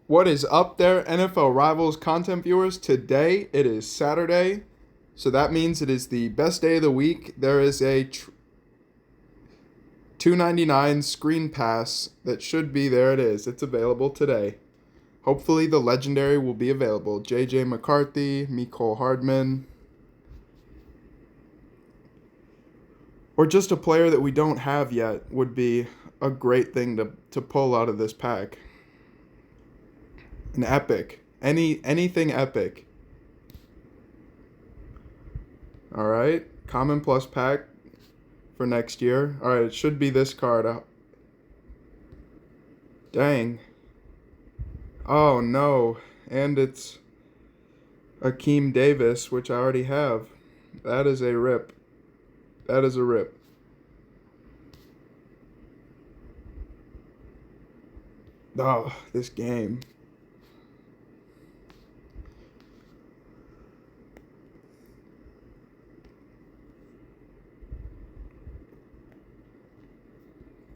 What is up there, NFL Rivals content viewers? Today it is Saturday, so that means it is the best day of the week. There is a 299 screen pass that should be there. It is. It's available today. Hopefully the legendary will be available. J.J. McCarthy, Mecole Hardman, or just a player that we don't have yet would be a great thing to pull out of this pack. An epic. Anything epic. All right. Common plus pack for next year. All right, it should be this card. Dang. Oh no. And it's Akeem Davis, which I already have. That is a rip. That is a rip. Oh, this game.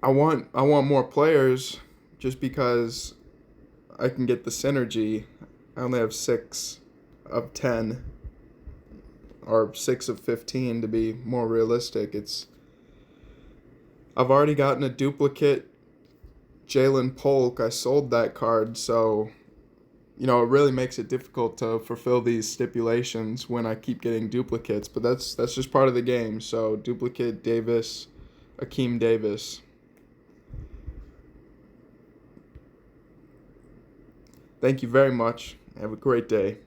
I want more players just because I can get the synergy. I only have 6 of 10 or 6 of 15 to be more realistic. I've already gotten a duplicate Jalen Polk. I sold that card, so it really makes it difficult to fulfill these stipulations when I keep getting duplicates, but that's just part of the game. So duplicate Davis, Akeem Davis. Thank you very much. Have a great day.